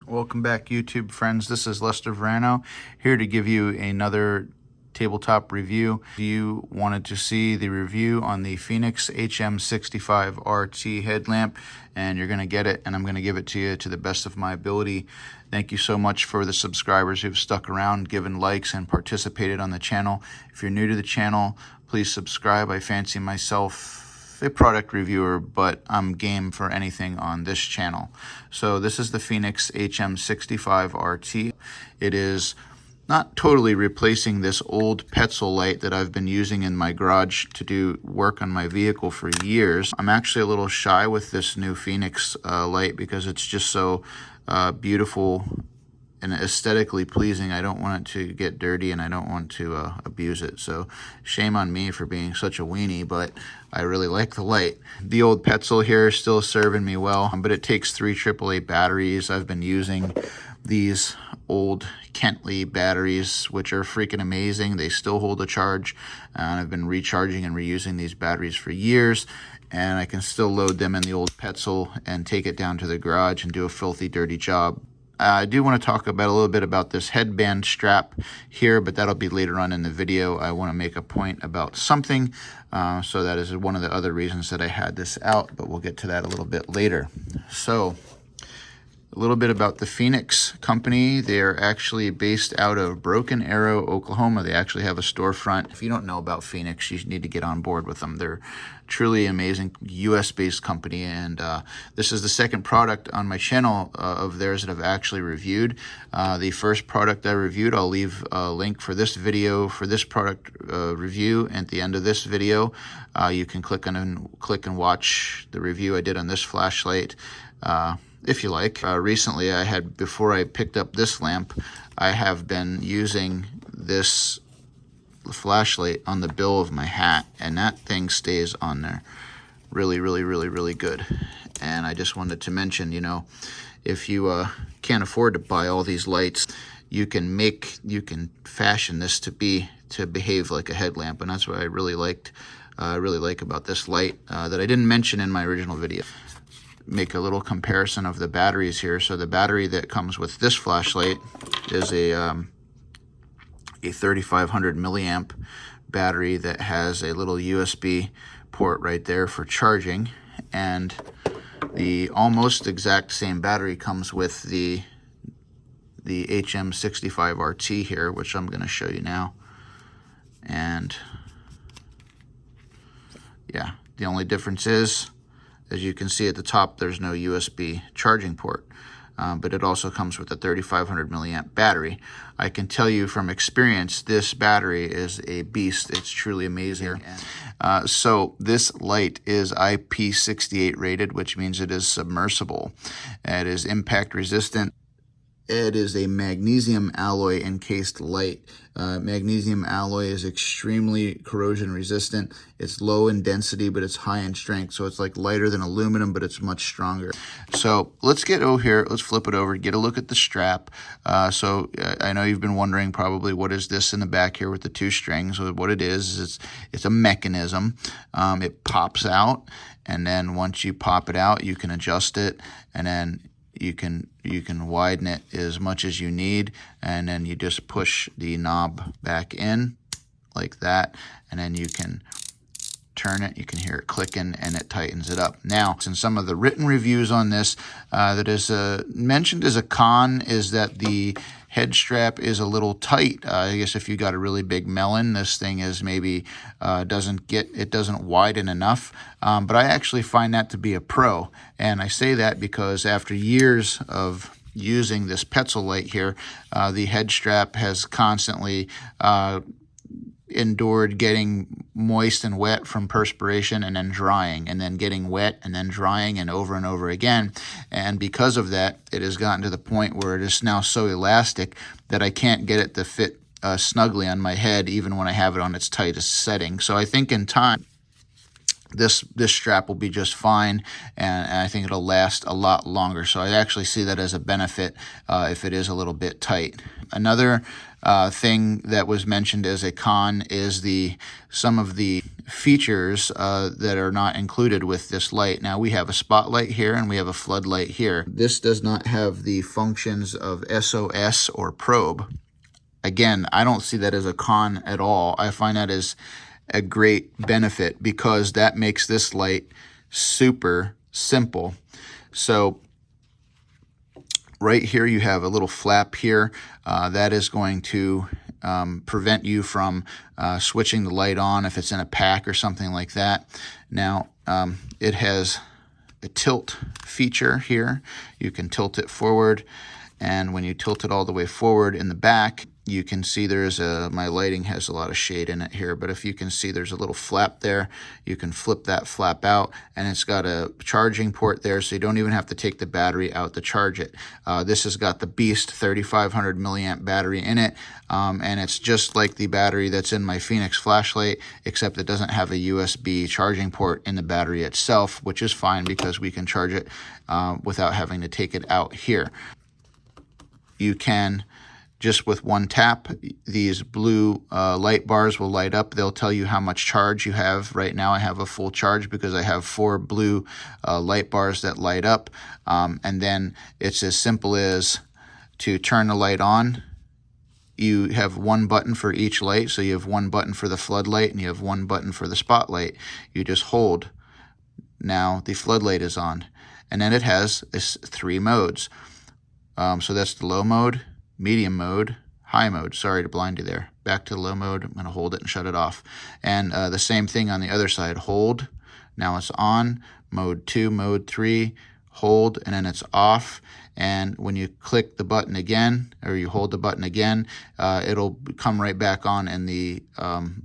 Welcome back, YouTube friends. This is Lester Verano here to give you another tabletop review. If you wanted to see the review on the Fenix HM65R-T headlamp, and you're going to get it, and I'm going to give it to you to the best of my ability. Thank you so much for the subscribers who've stuck around, given likes, and participated on the channel. If you're new to the channel, please subscribe. I fancy myself a product reviewer, but I'm game for anything on this channel. So this is the Fenix HM65R-T. It is not totally replacing this old Petzl light that I've been using in my garage to do work on my vehicle for years. I'm actually a little shy with this new Fenix light because it's just so beautiful and aesthetically pleasing. I don't want it to get dirty, and I don't want to abuse it. So shame on me for being such a weenie, but I really like the light. The old Petzl here is still serving me well, but it takes 3 AAA batteries. I've been using these old Kentley batteries, which are freaking amazing. They still hold a charge, and I've been recharging and reusing these batteries for years, and I can still load them in the old Petzl and take it down to the garage and do a filthy dirty job. I do want to talk about a little bit about this headband strap here, but that'll be later on in the video. I want to make a point about something, so that is one of the other reasons that I had this out, but we'll get to that a little bit later. So a little bit about the Fenix company. They're actually based out of Broken Arrow, Oklahoma. They actually have a storefront. If you don't know about Fenix, you need to get on board with them. They're truly amazing US-based company, and this is the second product on my channel of theirs that I've actually reviewed. The first product I reviewed, I'll leave a link for this video for this product review at the end of this video. You can click and watch the review I did on this flashlight. If you like. Recently, before I picked up this lamp, I have been using this flashlight on the bill of my hat, and that thing stays on there really, really, really, really good. And I just wanted to mention, you know, if you can't afford to buy all these lights, you can fashion this to behave like a headlamp, and that's what I really like about this light that I didn't mention in my original video. Make a little comparison of the batteries here. So the battery that comes with this flashlight is a 3500 milliamp battery that has a little USB port right there for charging, and the almost exact same battery comes with the HM65R-T here, which I'm going to show you now. And yeah, the only difference is, as you can see at the top, there's no USB charging port, but it also comes with a 3500 milliamp battery. I can tell you from experience, this battery is a beast. It's truly amazing. So this light is IP68 rated, which means it is submersible. It is impact resistant. It is a magnesium alloy encased light. Magnesium alloy is extremely corrosion resistant. It's low in density, but it's high in strength. So it's like lighter than aluminum, but it's much stronger. So let's get over here. Let's flip it over, get a look at the strap. So I know you've been wondering probably, what is this in the back here with the 2 strings? So what it is it's a mechanism. It pops out, and then once you pop it out, you can adjust it, and then you can widen it as much as you need, and then you just push the knob back in like that, and then you can turn it. You can hear it clicking, and it tightens it up. Now, in some of the written reviews on this, that is mentioned as a con is that the head strap is a little tight. I guess if you got a really big melon, this thing is maybe doesn't widen enough. But I actually find that to be a pro, and I say that because after years of using this Petzl light here, the head strap has constantly endured getting moist and wet from perspiration, and then drying, and then getting wet, and then drying, and over again. And because of that, it has gotten to the point where it is now so elastic that I can't get it to fit snugly on my head, even when I have it on its tightest setting. So I think in time, this strap will be just fine, and I think it'll last a lot longer. So I actually see that as a benefit if it is a little bit tight. Another thing that was mentioned as a con is some of the features that are not included with this light. Now we have a spotlight here and we have a floodlight here. This does not have the functions of SOS or probe. Again, I don't see that as a con at all. I find that as a great benefit because that makes this light super simple. So right here you have a little flap here that is going to prevent you from switching the light on if it's in a pack or something like that. Now it has a tilt feature here. You can tilt it forward, and when you tilt it all the way forward in the back, you can see there's my lighting has a lot of shade in it here, but if you can see there's a little flap there, you can flip that flap out, and it's got a charging port there, so you don't even have to take the battery out to charge it. This has got the Beast 3500 milliamp battery in it, and it's just like the battery that's in my Fenix flashlight, except it doesn't have a USB charging port in the battery itself, which is fine because we can charge it without having to take it out here. You can, just with one tap, these blue light bars will light up. They'll tell you how much charge you have. Right now I have a full charge because I have 4 blue light bars that light up. And then it's as simple as to turn the light on. You have one button for each light. So you have one button for the floodlight and you have one button for the spotlight. You just hold. Now the floodlight is on. And then it has 3 modes. So that's the low mode, medium mode, high mode. Sorry to blind you there. Back to the low mode. I'm going to hold it and shut it off. And the same thing on the other side. Hold. Now it's on. Mode 2, mode 3. Hold, and then it's off. And when you click the button again, or you hold the button again, it'll come right back on in the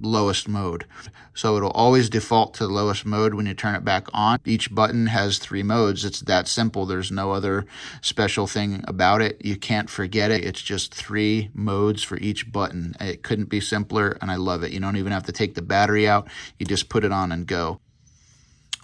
lowest mode. So it'll always default to the lowest mode when you turn it back on. Each button has 3 modes. It's that simple. There's no other special thing about it. You can't forget it. It's just 3 modes for each button. It couldn't be simpler, and I love it. You don't even have to take the battery out. You just put it on and go.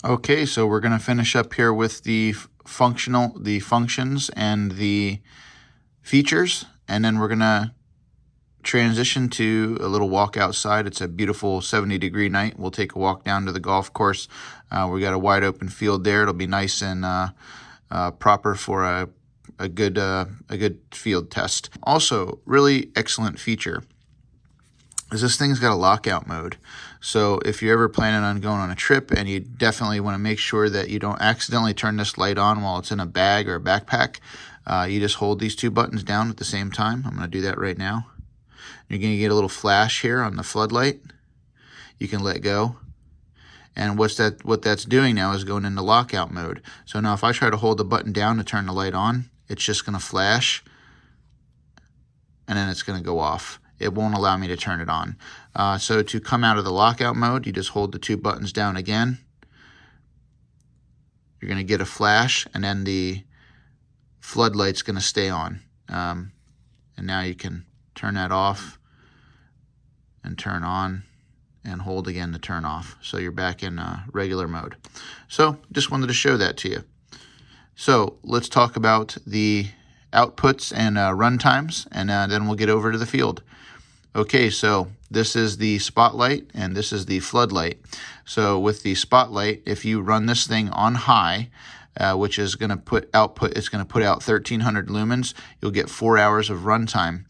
Okay, so we're going to finish up here with the functions and the features, and then we're going to transition to a little walk outside. It's a beautiful 70-degree night. We'll take a walk down to the golf course. We got a wide open field there. It'll be nice and proper for a good field test. Also, really excellent feature is this thing's got a lockout mode. So if you're ever planning on going on a trip and you definitely want to make sure that you don't accidentally turn this light on while it's in a bag or a backpack, you just hold these 2 buttons down at the same time. I'm going to do that right now. You're going to get a little flash here on the floodlight. You can let go. And what that's doing now is going into lockout mode. So now if I try to hold the button down to turn the light on, it's just going to flash, and then it's going to go off. It won't allow me to turn it on. So to come out of the lockout mode, you just hold the 2 buttons down again. You're going to get a flash, and then the floodlight's going to stay on. And now you can turn that off and turn on and hold again to turn off. So you're back in regular mode. So just wanted to show that to you. So let's talk about the outputs and run times, and then we'll get over to the field. Okay, so this is the spotlight and this is the floodlight. So with the spotlight, if you run this thing on high, which is going to put output, it's going to put out 1300 lumens, you'll get 4 hours of runtime.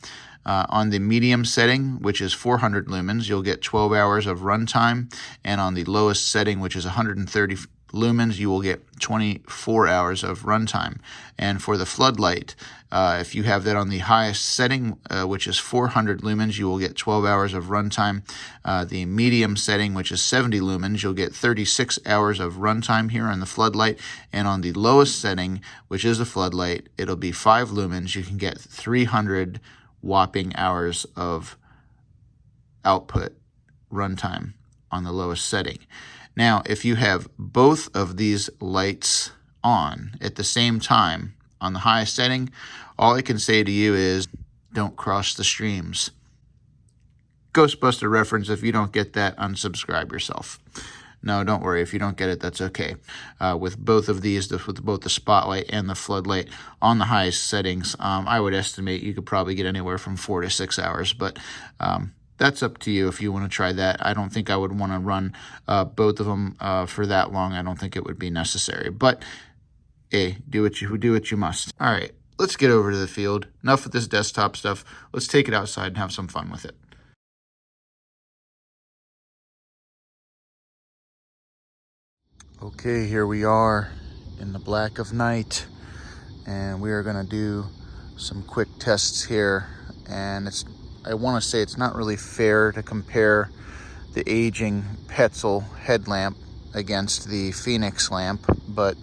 On the medium setting, which is 400 lumens, you'll get 12 hours of runtime. And on the lowest setting, which is 130 lumens, you will get 24 hours of runtime. And for the floodlight, if you have that on the highest setting, which is 400 lumens, you will get 12 hours of runtime. The medium setting, which is 70 lumens, you'll get 36 hours of runtime here on the floodlight. And on the lowest setting, which is the floodlight, it'll be 5 lumens. You can get 300 whopping hours of output runtime on the lowest setting. Now, if you have both of these lights on at the same time on the highest setting, all I can say to you is don't cross the streams. Ghostbuster reference. If you don't get that, unsubscribe yourself. No, don't worry. If you don't get it, that's okay. With both of these, with both the spotlight and the floodlight on the highest settings, I would estimate you could probably get anywhere from 4 to 6 hours. But that's up to you if you want to try that. I don't think I would want to run both of them for that long. I don't think it would be necessary. But hey, do what you must. All right, let's get over to the field. Enough with this desktop stuff. Let's take it outside and have some fun with it. Okay, here we are in the black of night, and we are going to do some quick tests here. And I want to say it's not really fair to compare the aging Petzl headlamp against the Fenix lamp, but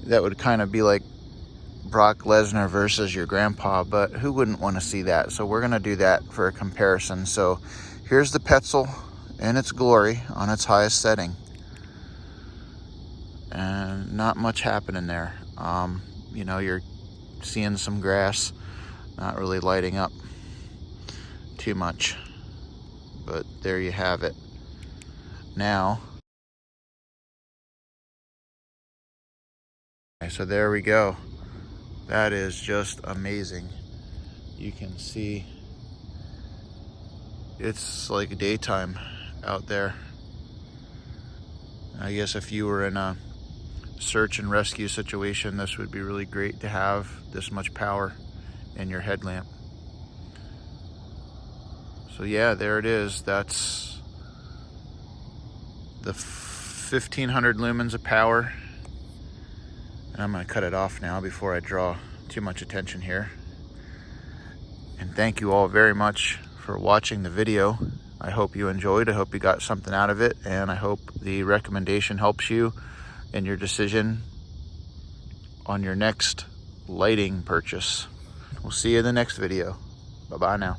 that would kind of be like Brock Lesnar versus your grandpa, but who wouldn't want to see that? So we're going to do that for a comparison. So here's the Petzl in its glory on its highest setting. And not much happening there. You know, you're seeing some grass, not really lighting up too much, but there you have it. Now, so there we go. That is just amazing. You can see it's like daytime out there. I guess if you were in a search and rescue situation, this would be really great to have this much power in your headlamp. So yeah, there it is. That's the 1500 lumens of power. And I'm going to cut it off now before I draw too much attention here. And thank you all very much for watching the video. I hope you enjoyed. I hope you got something out of it, and I hope the recommendation helps you in your decision on your next lighting purchase. We'll see you in the next video. Bye-bye now.